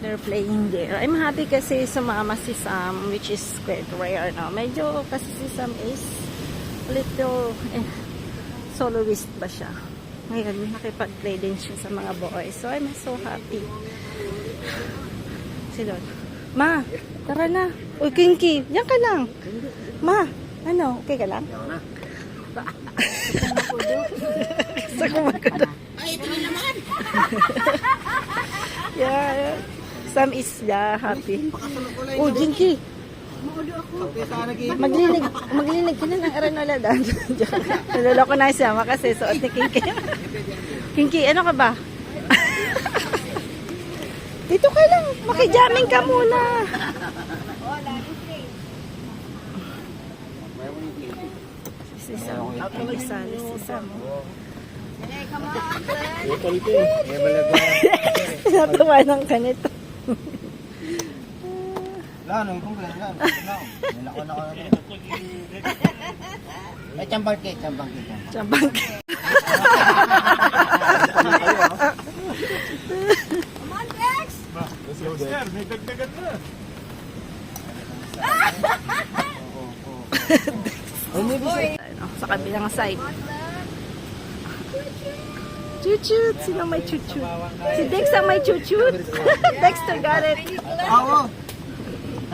They're playing there. I'm happy kasi sumama si Sam, which is quite rare, no? Medyo kasi si Sam is little soloist ba siya. Ngayon, nakipag-play din siya sa mga boys. So, I'm so happy. Silon. Ma, tara na. Uy, Kinky, yan ka lang. Ma, ano, okay ka lang? Gusto ko magkano. Ay, ito na naman. Yeah. Sam is happy. Oh, Jinky. Maglinig ka na ng aranola dahil. Nalala ko na siya kasi suot ni Kinky. Kinky, ano ka ba? Dito ka lang. Makijamming ka muna. Si Sam. Nagkasali si Sam. Natuwa ng kanito. Lanong kung gano'n. Nilakon ako na ito. May chambang cake. Chambang. Come on, Dex! Let's go, Dex. May dagdagan na. Sa kabilang side. Chuchut! Sino may chuchut? Si Dex ang may chuchut. Dexter got it. Oo.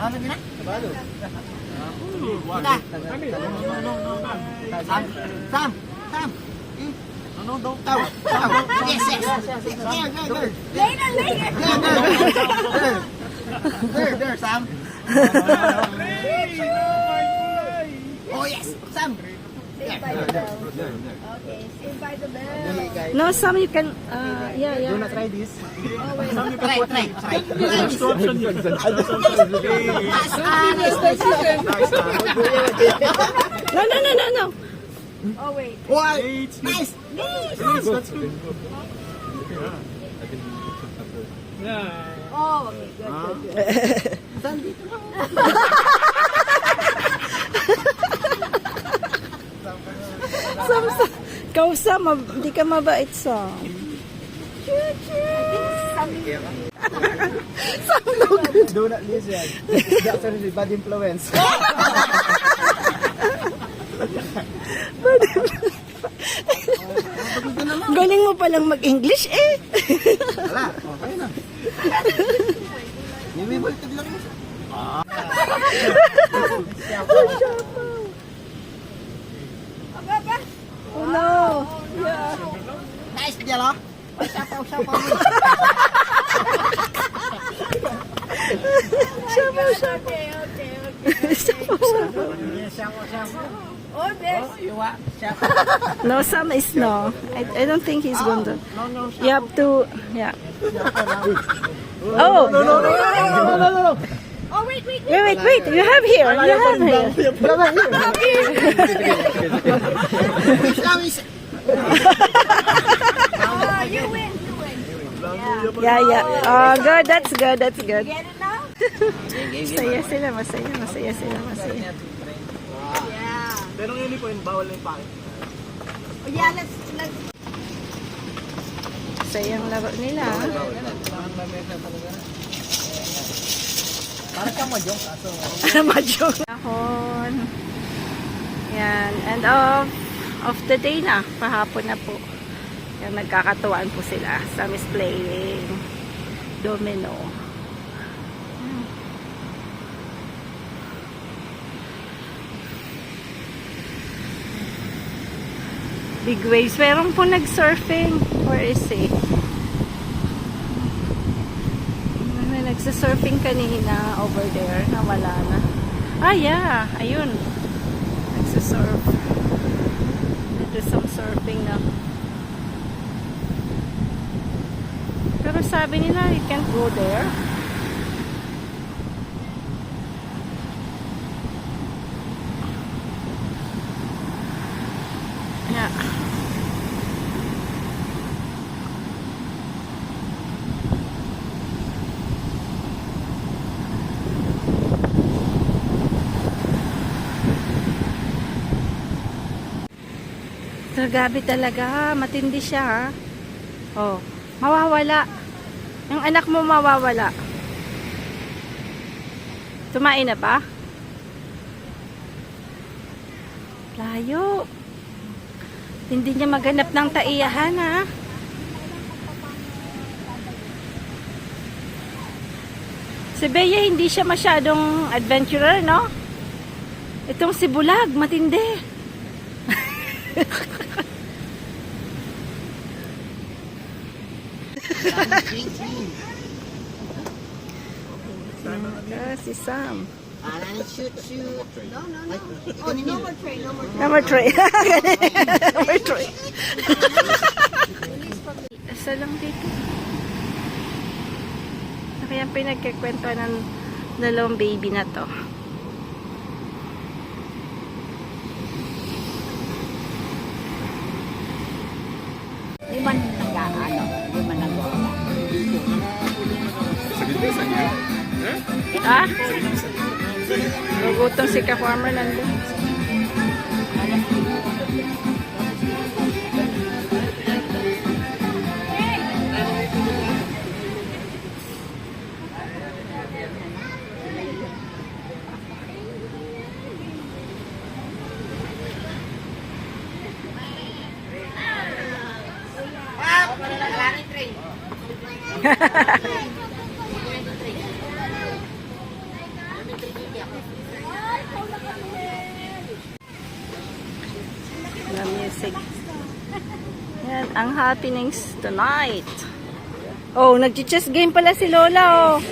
Ano na? Sam. No, don't tell. Yes. Later! There, Sam. Oh, yes, Sam. Say by the bell. Okay, say by the bell. No, Sam, you can, yeah. Do not try this. Oh, wait. Try. No. Oh, wait. Why? Nice. That's good. Oh, okay, good. Sam, hindi ka mabait, Sam. Do not listen. That's a bad influence. Galing mo palang mag-English, eh. Wala. Okay na. Nimibaltid lang mo. Oh, no. Yeah. Nice, Jalo. Sapaw. Okay. Oh, Dex. No, Sam is no. I don't think he's going to. You have to, yeah. Oh. No. Oh, wait. Wait. You have here. Oh, you win. Yeah. Oh, good. That's good. Get it now? Masaya sila. Yeah. Pero ngayon po, bawal na yung pakit. Oh, yeah, let's. Sayang laro nila. Parang ka mahjong kaso. Mahjong. Kahon. Yan. And of the day na. Pahapon na po. Yan, nagkakatuwaan po sila. Sam is playing domino. Big waves. Meron po nag-surfing. Where is he? May nagsa-surfing kanina over there. Nawala na. Ah, yeah. Ayun. Nagsa-surf. There's some surfing na. Pero sabi nila, you can't go there. Yeah. Sir Gabi talaga, matindi siya ha. Oh, mawawala. Yung anak mo mawawala. Tumain na ba? Layo. Hindi niya maganap ng taiyahan, ha? Si Bea hindi siya masyadong adventurer, no? Itong si Bulag, matindi. Si Sam. Shoot. No. Oh, no more tray. Number 3. Number 3. Isa lang dito. Kaya pinagkikwento ng dalawang baby na to. Di man nag-ano, di man nag-wala. Ah? Nagutom si ka-farmer nandun. Na music. Yan, ang happenings tonight. Oh, nag-chess game pala si Lola, oh.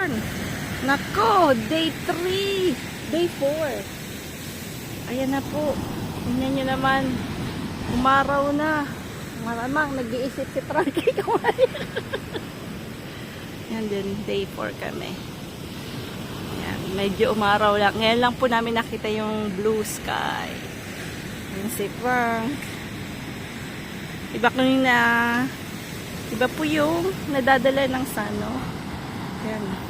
Ayan. Nako, day 3. Day 4. Ayan na po. Tingnan nyo naman. Umaraw na. Maramang nag-iisip si Frankie kumari. Yan din, day 4 kami. Yan, medyo umaraw lang. Ngayon lang po namin nakita yung blue sky. Yan si Frank. Iba iba po yung nadadala ng sun, no? Yan.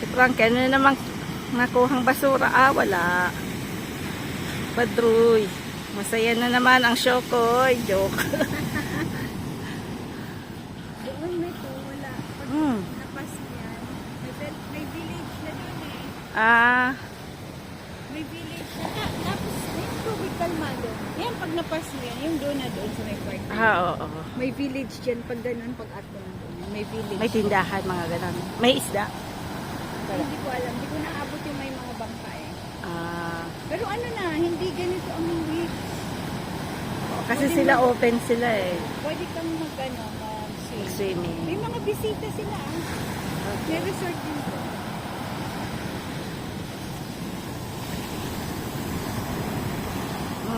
Si Frank, ano na namang nakuhang basura? Wala. Padroy. Masaya na naman ang show ko. Joke. Doon may po, wala. Pag Hmm. napas yan, may village na doon eh. Ah, May village na. Tapos may tubig kalmado. Yan, pag napas mo yan, yung doon na doon sa may park. oo. May village dyan, pag ganun, pag ato na doon. May village. May tindahan, mga ganun. May isda. Hindi ko alam. Hindi ko naabot yung may mga bangka eh. Ah, Pero ano na, hindi ganito ang week. kasi sila open sila eh. Pwede kang mag-swim. Swimming. May mga bisita sila ah. May resort din po.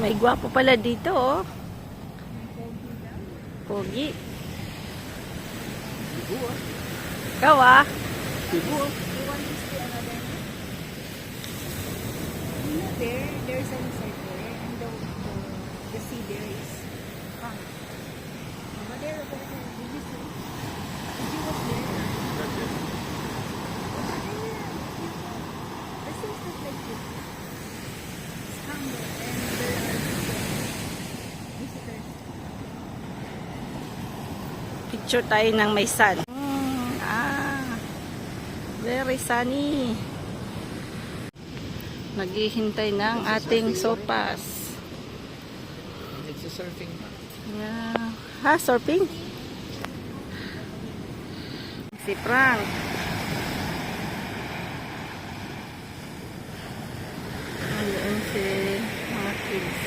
May gwapo pala dito, oh. Pogi. Ikaw, ah. You want to see another? You know there's a resort there and the sea there is calm. But there, did you see? Did you was there? The sea is not like this. It's calm there and there are visitors. Picture tayo ng may sun. Very sunny. Naghihintay ng ating sopas. Nagsisurfing pa. Yeah. Ha, surfing? Si Frank. Ayan si mga kids.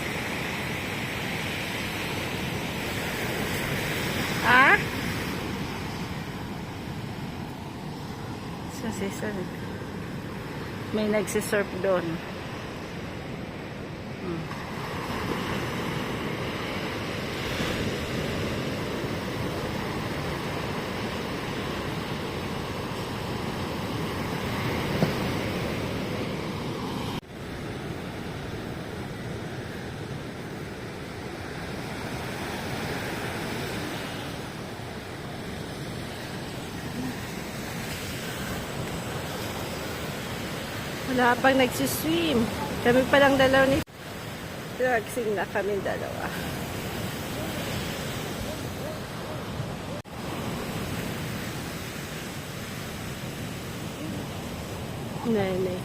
Ha? So, may nagsisurf doon. Wala pang nagsiswim. Kami palang dalawa ni Dragsing na kami dalawa. Nay.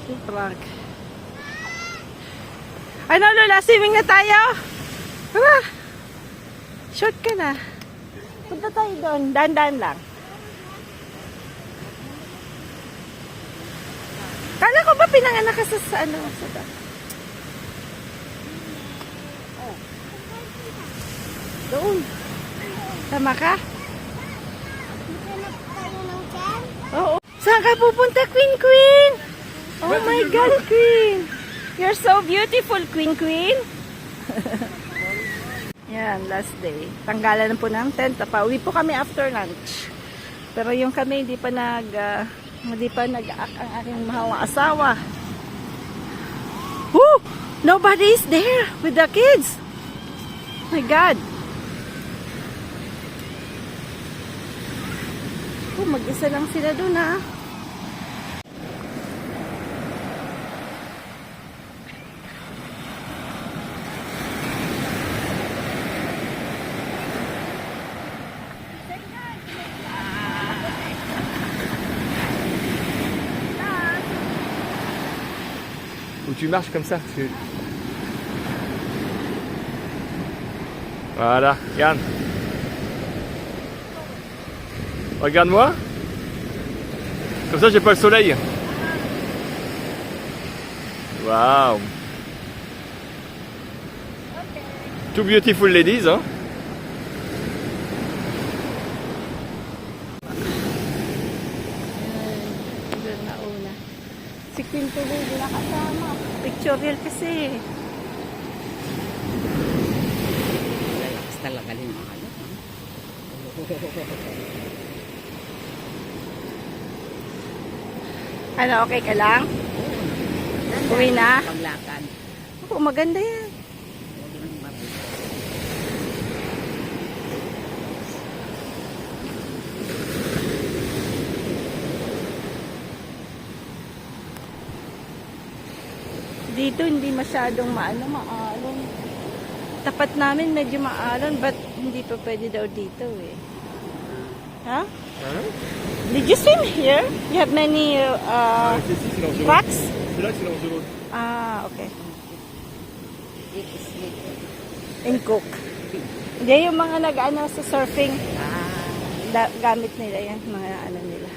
Si Frank. Ano, Lola? Swimming na tayo? Tara! Short ka na. Punta tayo doon. Dandan lang. Kala ko ba pinanganak ka sa ano? Sa oh. Doon. Tama ka? Oo. Saan ka pupunta, Queen? Oh my God, Queen! You're so beautiful, Queen. Yan, last day. Tanggalan na po ng tent. Pauwi po kami after lunch. Pero yung kami hindi pa nag-aak ang aking mahawang asawa. Woo! Nobody is there with the kids. My God. Oh, mag-isa lang sila doon, ha? Où tu marches comme ça. Voilà, regarde. Regarde-moi. Comme ça, j'ai pas le soleil. Waouh. Two beautiful ladies, huh? Doon na una. Si Queen tuloy, hindi nakasama. Pictorial kasi. Lalakas talaga rin mga ano. Ano, okay ka lang? Uwi na? Paglakad. Oo, maganda yan. Huwag lang mabit. Dito hindi masyadong maalon. Tapat namin medyo maalon, but hindi pa pwede daw dito eh. Ha? Hein? Did you swim here? You have many C'est ici, c'est l'Angelot. rocks? Celui-là, c'est l'Angelot. Ah, okay. Dito dito. In Cook. Hindi yung mga nag-ano sa surfing, gamit nila yan, mga ano nila.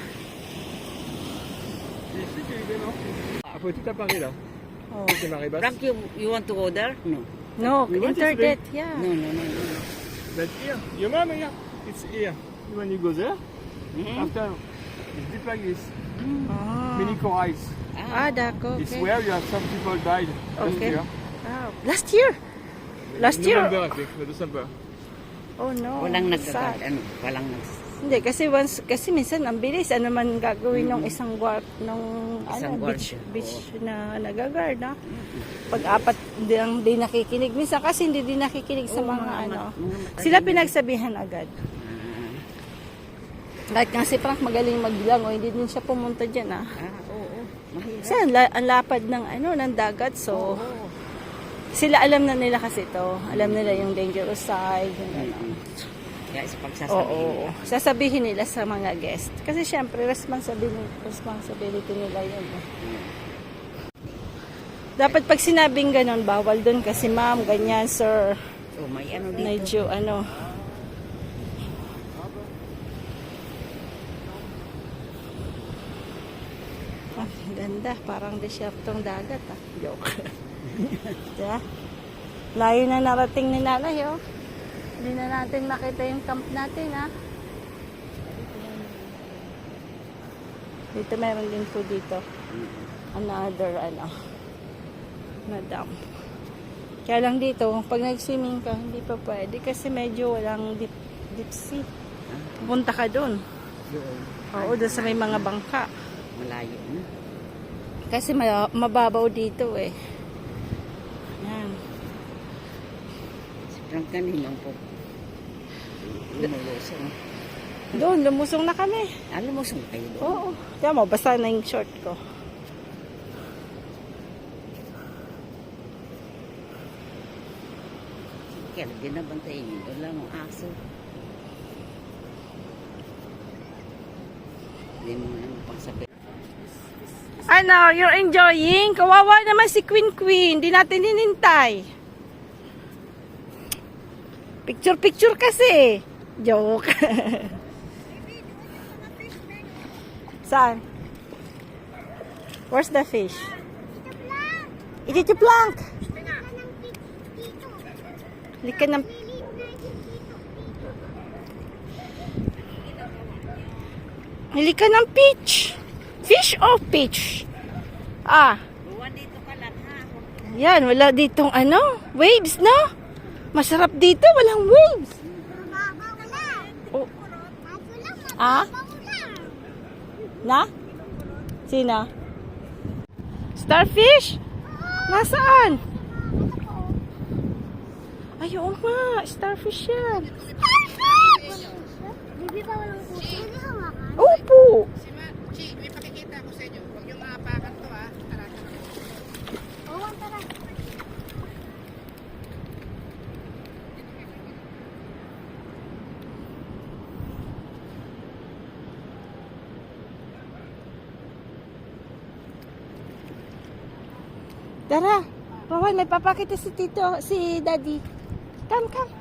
C'est ici qu'il est, non? Ah, faut tout à Paris, là. Oh. C'est marée basse. Frank, you want to go there? No. No, We went internet, yeah. No. But here, your mom, here. It's here. When you go there, Mhm. after, it's deep like this. Ah, Mini corals. dako, It's okay. where you have some people died last Okay. year. Wow. Last year? Last year? November, I think, no, December. Oh no. Walang sad. walang Hindi, kasi minsan ang bilis. Ano man gagawin ng isang guard, nung Isang ano, guard beach, siya, beach na nagagard, na. Pag-apat, di nakikinig. Minsan kasi hindi din nakikinig sa mga ano. Sila pinagsabihan agad. Kahit nga si Frank magaling magbilang, o hindi din siya pumunta dyan, ah. Oo. Mahirap. Kasi ang lapad ng ano, ng dagat, so sila alam na nila kasi to. Alam nila yung dangerous side, yung ano. Kaya sa pagsasabihin. Oo. Sasabihin nila sa mga guest. Kasi syempre, responsibility nila yun. Eh. Dapat pag sinabing ganon, bawal dun kasi ma'am, ganyan, sir. Oh, may ano dito. Medyo ano. Ah, ganda. Parang desyertong dagat, ah. Joke. Diba? Layo na narating ni nanay, oh. Hindi na natin makita yung camp natin, ha. Dito meron din po dito. Another, ano, madam. Kaya lang dito, pag nag-swimming ka, hindi pa pwede kasi medyo walang deep sea. Pupunta ka doon. Oo, doon sa may mga bangka. Malayo na. Kasi mababaw dito, eh. Yan. Si Frank kaninang po. Lumulusong. Doon, lumusong na kami. Lumusong kayo doon. Oo. Kaya mo, basta na yung short ko. Kaya binabantayin yun. Doon lang ang aso. Hindi mo ano pang sabi. Ano, you're enjoying? Kawawa naman si Queen. Hindi natin hinintay. Picture kasi. Joke. Saan? Where's the fish? It's a plank. Lika ng... Lika ng peach. Fish or peach? Ah. Buwan dito ka lang ha. Yan, wala ditong ano, waves, no? Masarap dito, walang waves. Oh. Ah? Na? Sino? Starfish? Nasaan? Ay, oo nga, starfish yan. Bibi pa walang puso. Hindi hawakan. Opo. May pakikita ako sa inyo. Huwag yung maapakan to, ha. Tara. Oo, tara. Tara. Rowan, may papakita si Tito, si Daddy. Come, come.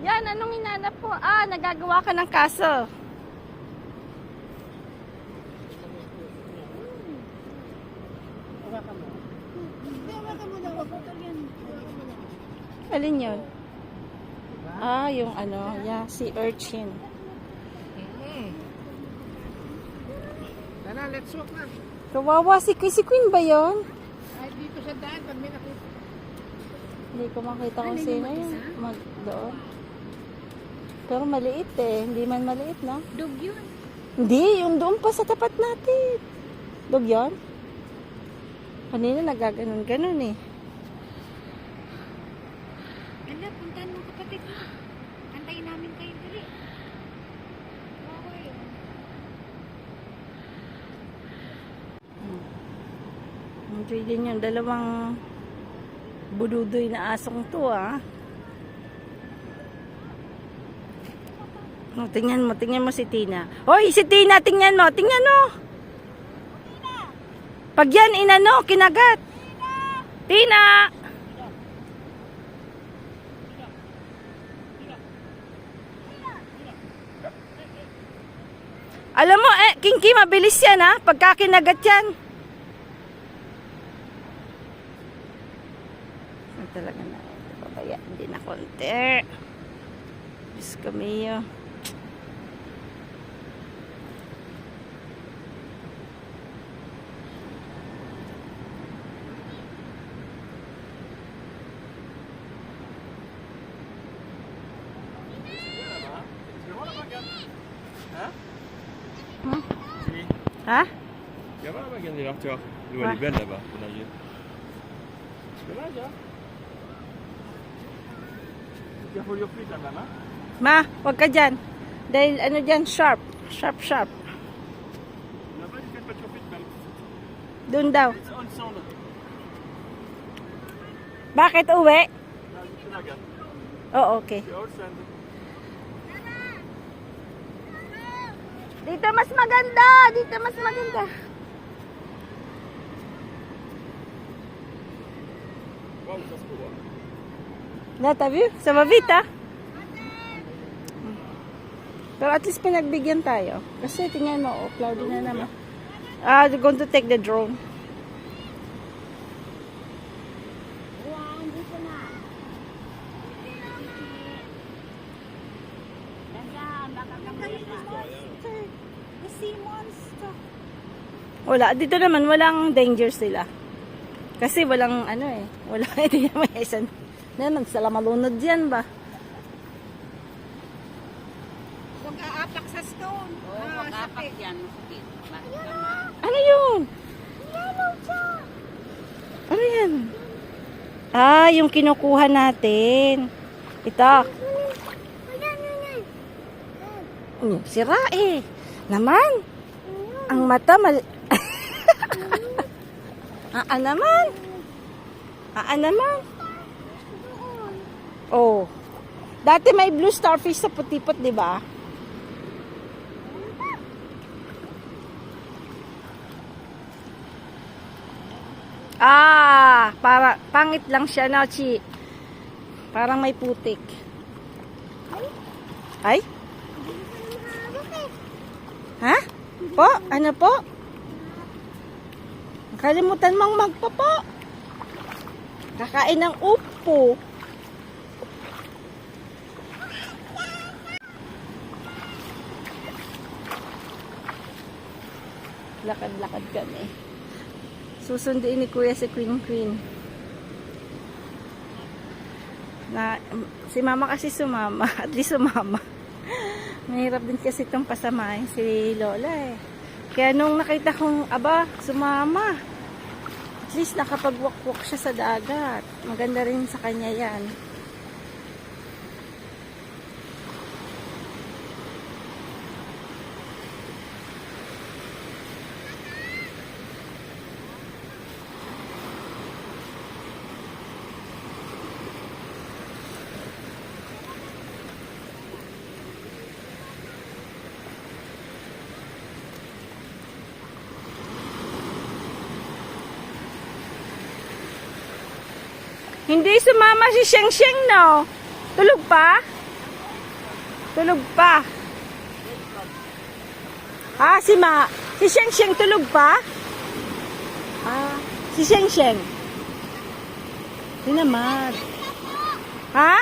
Yan, anong hinanap po? Ah, nagagawa ka ng kaso. Alin yun? Ah, yung ano, yeah, sea urchin. Nana, let's walk na. Kawawa si Queen ba yun? Ay, dito sa daan, pag may nakita. Hindi ko makita kung sino yun. Doon. Pero maliit eh. Hindi man maliit, no? Dog yun. Hindi, yung doon pa sa tapat natin. Dog yun? Kanina nagaganon-ganon eh. Ala, puntahan mo kapatid mo. Antayin namin kayo dali. Okay. Enjoy din yung dalawang bududoy na asong to ah. Oh, tingnan mo si Tina. Hoy, si Tina, tingnan mo. Pag yan, inano, kinagat. Tina! Alam mo, Kinky, mabilis yan ha, pagka kinagat yan. Talaga na, babaya, hindi na konti. Diyos kami yun. Ha? Jag var vägen i rakt, ja. Du var i bälle, va? På den ju. Ska vi ja? Jag får ju flytta den, va? Ma, wag ka dyan. Dahil ano dyan, sharp. Sharp. Jag vet inte vad jag fick, men Doon daw. it's on zone. Bakit uwi? Jag knaggar. Oo, okay. Jag sen. Dito mas maganda. Wow, så skål. Natabi? Sa Mavita? Pero at least pinagbigyan tayo. Kasi tingnan mo, cloudy na naman. Ah, we're going to take the drone. Ayan, dito na. Dagan, baka kamay pa. The sea monster. Wala, dito naman walang danger sila. Kasi walang ano eh, wala hindi naman isang na nagsalamalunod yan ba? Huwag aapak sa stone. Oo, makapak yan. Ano yun? Ano yan? Ah, yung kinukuha natin. Ito. Sira eh. Naman. Ang mata mal... naman. Oh. Dati may blue starfish sa putipot, di ba? Ah, para pangit lang siya na, Chi. Parang may putik. Ay? Ha? Po? Ano po? Kalimutan mong magpapo. Kakain ng upo. Lakad-lakad kami. Susunduin ni Kuya si Queen. Na, si Mama kasi sumama. At least sumama. Mahirap din kasi itong pasamahin si Lola eh. Kaya nung nakita kong, aba, sumama. At least nakapag-walk-walk siya sa dagat. Maganda rin sa kanya yan. Hindi sumama si Sheng, no? Tulog pa? Tulog pa. Ah, si Sheng Sheng tulog pa? Ah, si Sheng Sheng. Hindi naman. Ha?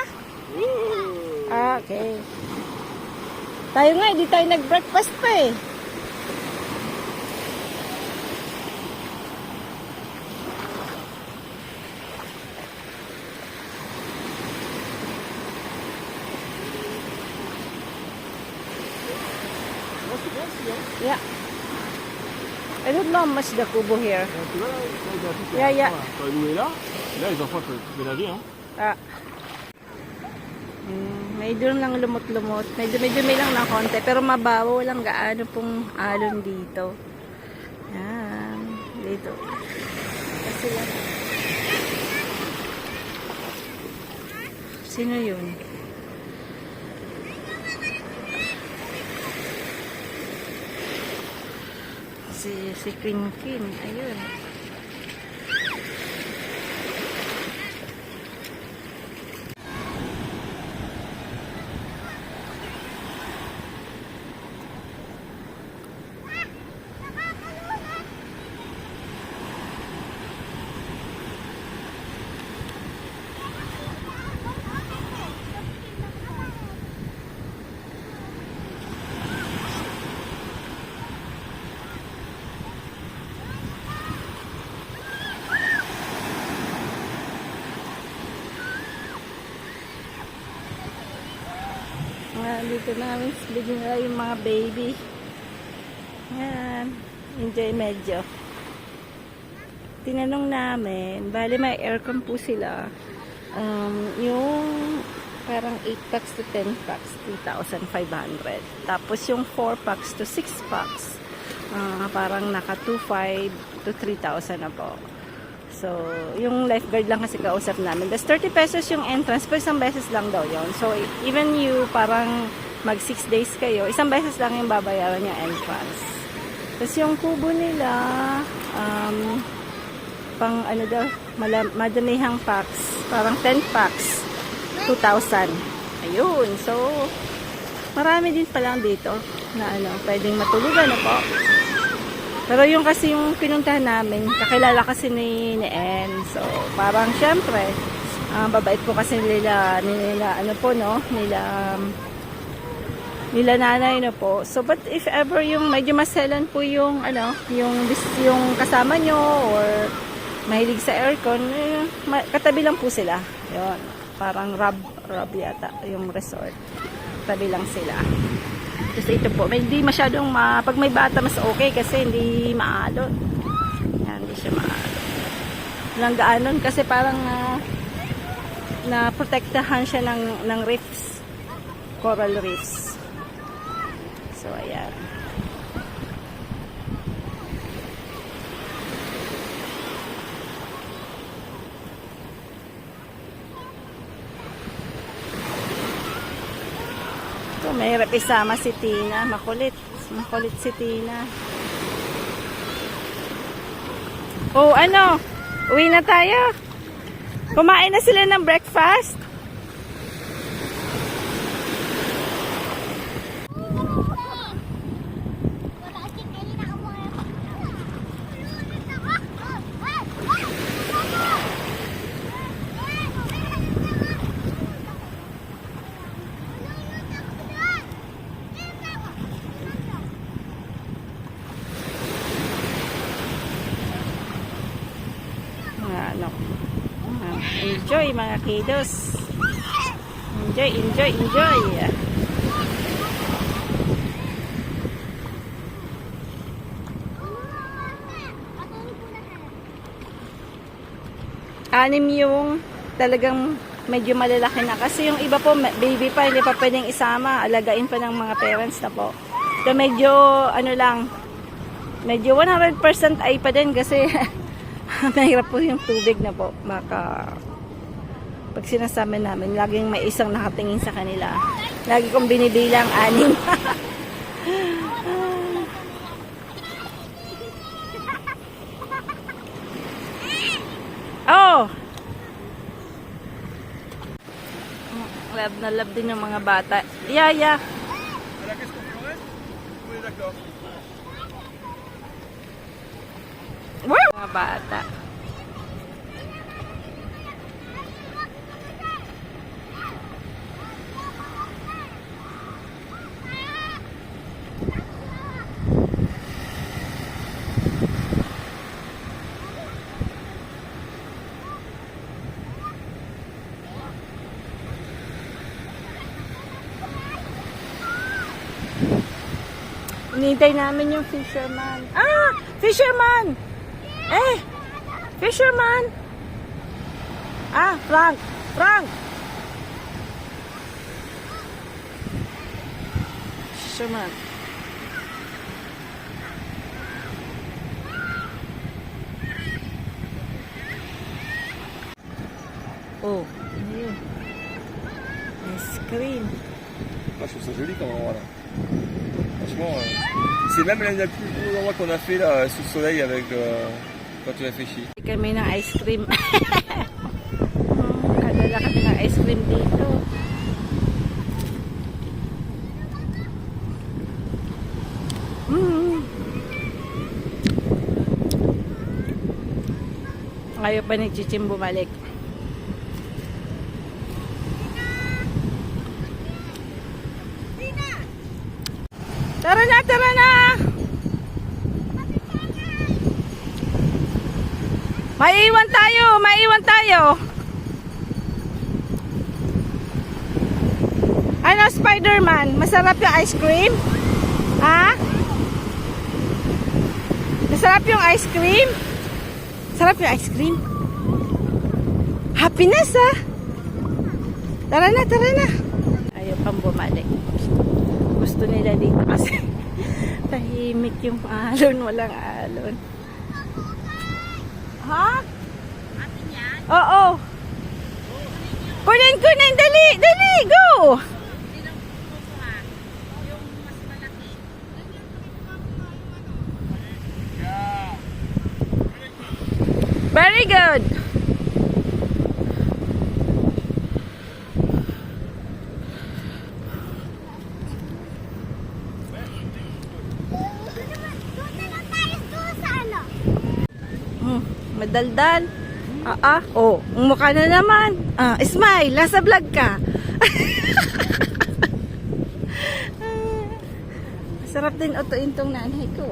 Ah, okay. Tayo nga, hindi tayo nag-breakfast pa eh. Yeah. I don't know how much the kubo here. Yeah, yeah. T'as loué là? Là, les enfants peuvent ménager, hein? Ah. Medyo lang lumot-lumot. Medyo may lang ng konti. Pero mababaw lang gaano pong alon dito. Yan. Dito. Kasi yan. Sino yun? Si Queen Queen. Ayun. Dito namin bigyan nila yung mga baby. Yan. Enjoy medyo. Tinanong namin, bali may aircon po sila. Yung parang 8 packs to 10 packs, 3,500. Tapos yung 4 packs to 6 packs, parang naka 2,500 to 3,000 na po. So, yung lifeguard lang kasi kausap namin. That's 30 pesos yung entrance, pero isang beses lang daw yon. So, even you parang mag 6 days kayo, isang beses lang yung babayaran yung entrance. Tapos yung kubo nila, pang ano daw, madamihang packs, parang 10 packs, 2,000. Ayun, so, marami din palang dito na ano, pwedeng matulugan na po. Pero yung kasi yung pinuntahan namin, kakilala kasi ni En. So, parang syempre, babait po kasi nila ano po, no? Nila nanay na po. So, but if ever yung medyo maselan po yung, ano, yung kasama nyo or mahilig sa aircon, katabi lang po sila. Yun. Parang Rab yata yung resort. Tabi lang sila. Kasi ito po, hindi masyadong pag may bata mas okay kasi hindi maalon. Yan, hindi siya maalon. Walang gaanon kasi parang na-protektahan siya ng reefs. Coral reefs. So, ayan. Mahirap isama si Tina. Makulit si Tina. Oh, ano? Uwi na tayo. Kumain na sila ng breakfast. Enjoy mga kiddos. Enjoy. Anim yung talagang medyo malalaki na. Kasi yung iba po, baby pa, hindi pa pwedeng isama. Alagain pa ng mga parents na po. So medyo, ano lang, medyo 100% ay pa din kasi mahirap po yung tubig na po. Pag sinasama namin, laging may isang nakatingin sa kanila. Lagi kong binibilang 6. Oh! Love na love din ng mga bata. Yeah. Alors, qu'est-ce qu'on ferait? On est d'accord. Woo! Mga bata. Hinihintay namin yung fisherman. Ah! Fisherman! Fisherman! Ah, Frank! Fisherman. Oh, ayun. Ice cream. Moi, je trouve ça joli comme endroit là. Franchement, c'est même l'un des plus beaux endroits qu'on a fait là, sous le soleil avec quand tu réfléchis. Kami ng ice cream. Kadala kami ng ice cream dito. Ayaw pa ni Chichim bumalik. Tara na! Maiiwan tayo! Ano, Spider-Man? Masarap yung ice cream? Ha? Masarap yung ice cream? Sarap yung ice cream? Happiness, ha? Tara na! Ayaw pang bumalik. Gusto nila dito kasi tahimik yung alon, walang alon. Ha? Atin yan. Oo. Kunin, dali, go! Sinong kukuha? Yung mas malaki. Very good. Madaldal. Oh, mukha na naman. Smile, nasa vlog ka. Sarap din utuin tong nanay ko,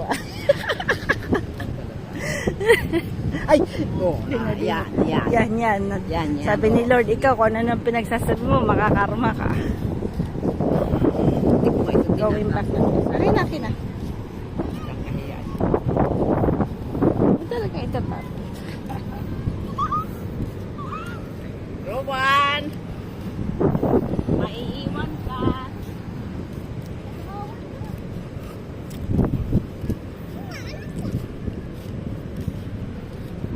Ay, Yan. Yan. Sabi ni Lord, ikaw kung ano nang pinagsasabi mo, makakarma ka. Going back na. Akin na. Talaga ito pa. Rowan! Maiiwan ka.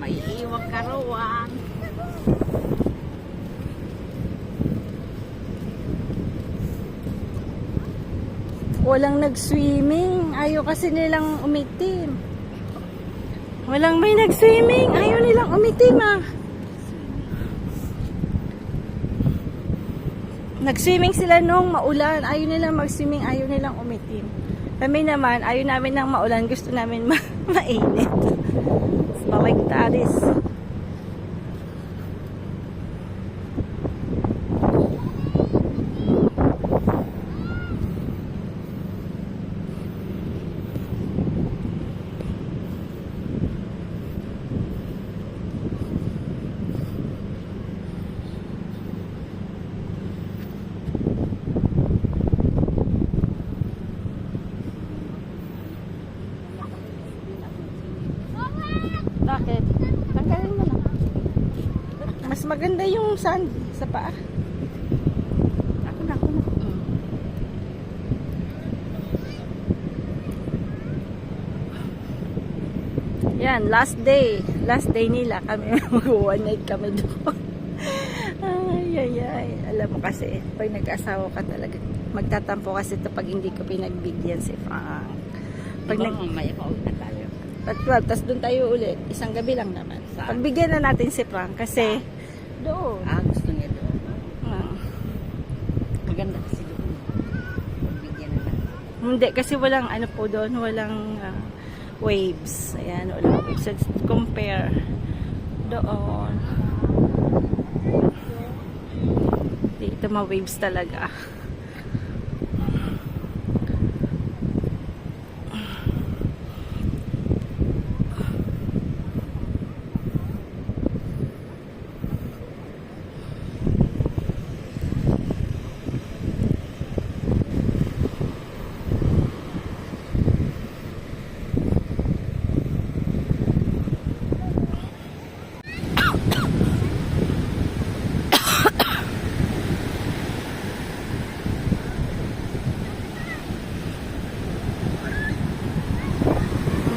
Maiiwan ka, Rowan. Walang nag-swimming. Ayaw kasi nilang umitim. Walang may nag-swimming. Ayaw nilang umitim, Nag-swimming sila nung maulan. Ayaw nilang mag-swimming. Ayaw nilang umitim. Kami naman, ayaw namin ng maulan. Gusto namin mainit. Baliktaris. Bakit? Tanggalin mo na. Mas maganda yung sand sa paa. Ako na. Yan, last day. Last day nila. Kami mag-one night kami doon. Ay. Alam mo kasi, pag nag-asawa ka talaga, magtatampo kasi ito pag hindi ko pinagbigyan si Frank. Pag Mamaya pa ulit na tayo. At 12, tas doon tayo ulit. Isang gabi lang naman. Saan? Pagbigyan na natin si Frank kasi doon. Gusto niya doon. maganda kasi doon. Pagbigyan na lang. Hindi, kasi walang ano po doon, walang waves. Ayan, walang waves. Let's compare doon. Dito ma-waves talaga.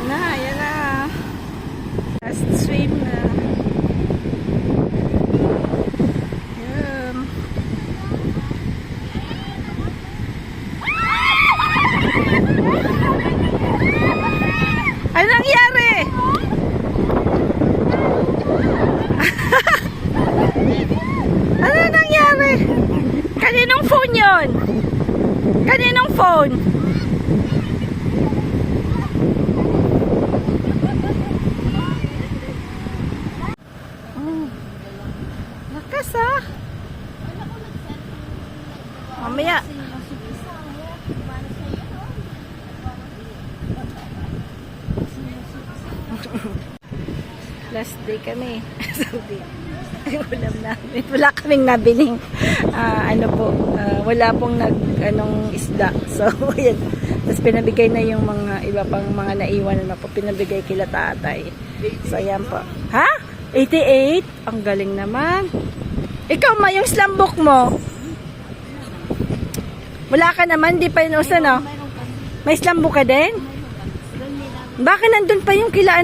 Na, ayan na. Last swim na. Ayan. Ano nangyari? Ano nangyari? Kaninong phone yun? Kaninong phone? Lakas ah. Mamaya. Last day kami. Sabi, ulam namin. Wala kaming nabiling wala pong anong isda. So, yan. Tapos pinabigay na yung mga iba pang mga naiwan na po. Pinabigay kila tatay. So, yan po. Ha? 88? Ang galing naman. Ikaw ma, yung slambok mo. Wala ka naman, di pa yun uso, no? May slambok ka din? Bakit nandun pa yung kila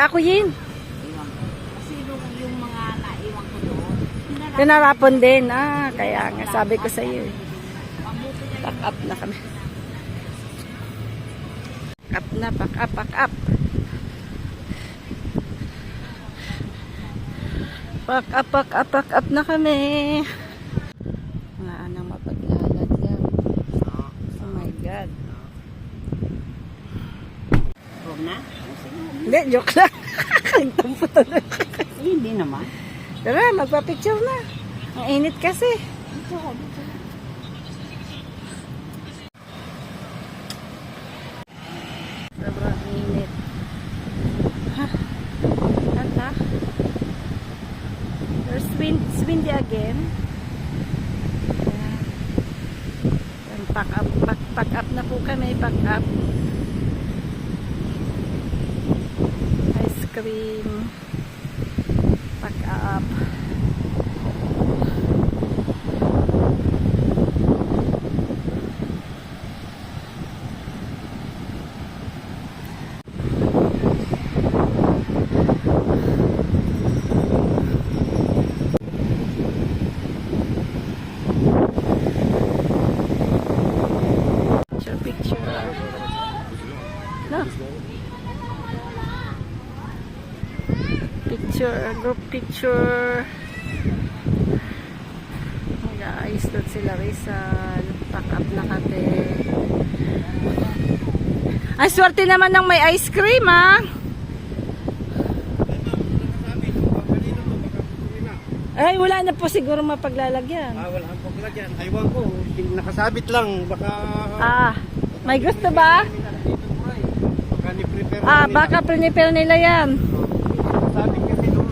ako yun? Kasi yung mga naiwan ko doon. Pinarapon din. Kaya nga, sabi ko sa iyo. Pack up na kami. Pack up. Pack up na kami. Wala nang mapaglalagyan. Oh my God. Huwag na? Hindi, joke lang. Ang tampo talaga. Hindi naman. Tara, magpa-picture na. Ang init kasi. Sobrang init. Tata. There's windy again. Ayan. Pack up na po kami. Pack up. Ice cream. Pack up. Picture. No. Group picture. Guys, doon sila Rizal. Pack up na kami. Ang swerte naman ng may ice cream, ah. Ay, wala na po siguro mapaglalagyan. Wala kang paglagyan. Aywan ko, nakasabit lang. Baka May gusto ba? baka ni-prepare Baka prepare nila yan. Sabit kasi doon.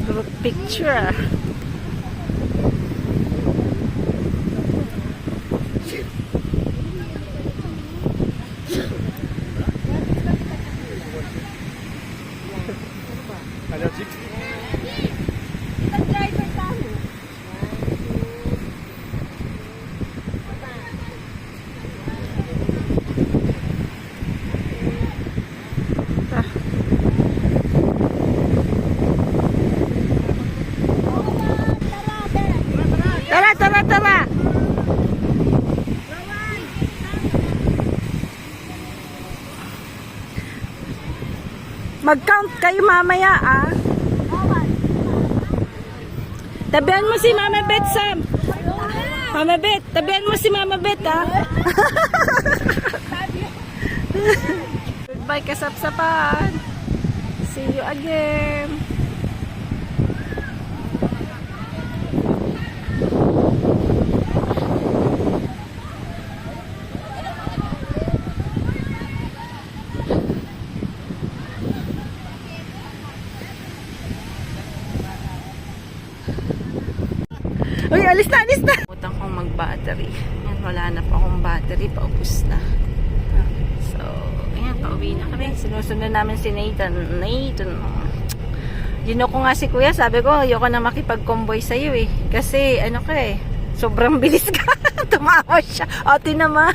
Group picture. Allergique. Mag-count kayo mamaya, ah. Tabihan mo si Mama Bet, Sam. Mama Bet, tabihan mo si Mama Bet, ah. Goodbye, kasapsapan. See you again. Uy, alis na, alis na! Utang kong mag-battery. Yan, wala na pa akong battery. Paubos na. So, ayan, pauwi na kami. Sinusunod namin si Nathan. Gino ko nga si Kuya. Sabi ko, ayoko na makipag-convoy sa'yo eh. Kasi, ano ka eh, sobrang bilis ka. Tumawa siya. Ate naman.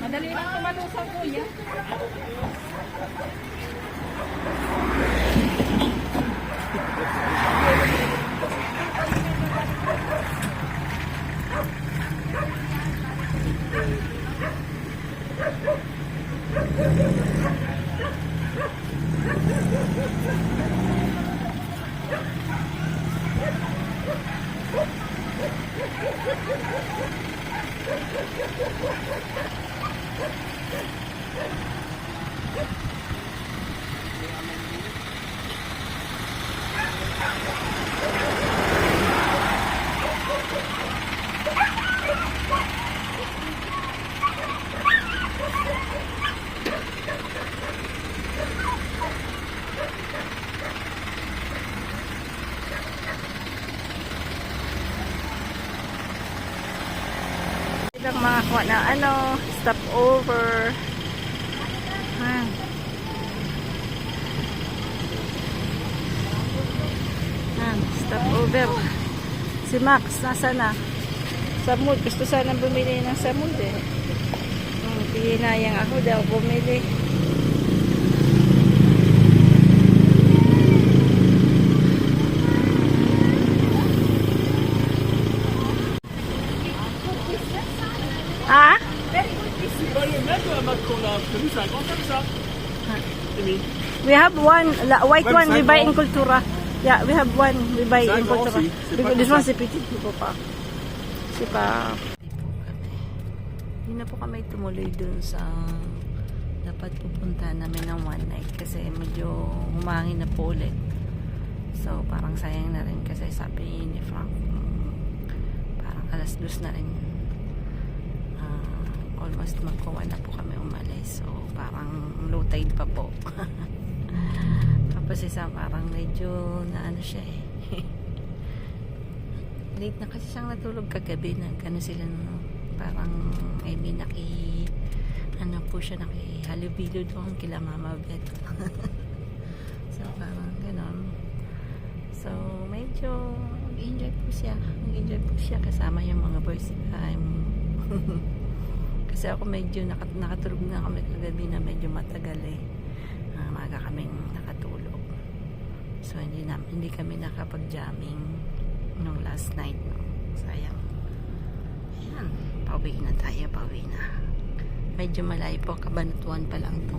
Madali lang tumalusang kuya. Lang makakuha na ano, stop over. Stop over. Si Max, nasa na? Sa mood. Gusto sana bumili ng sa mood eh. Pinayang ako daw bumili. Ah? C'est pas le même Mac qu'on a obtenu, c'est un grand comme ça. We have one, white Ouais, one mais we c'est buy un in Cultura. Yeah, we have one we buy C'est un in grand Cultura. aussi, c'est pas This comme one ça. si petit, po pa. Si pa. Hindi na po kami tumuloy dun sa dapat pupunta namin ng one night kasi medyo humangin na po ulit. So parang sayang na rin kasi sabi ni Frank parang alas 2 na rin. Almost magkuha na po kami umalis. So parang low tide pa po. Tapos isa parang medyo na ano siya eh. Late na kasi siyang natulog kagabi na gano'n sila no? Parang I mean ano po siya nakihalubilo doon kila Mama Bet. So parang gano'n. So medyo nag-enjoy po siya kasama yung mga boys. Kasi ako medyo nakatulog na kami kagabi na medyo matagal eh. Maaga kaming nakatulog. So hindi kami nakapag-jamming nung last night. No? Sayang. Ayan. Pauwi na tayo. Medyo malayo po. Kabanatuan pa lang to.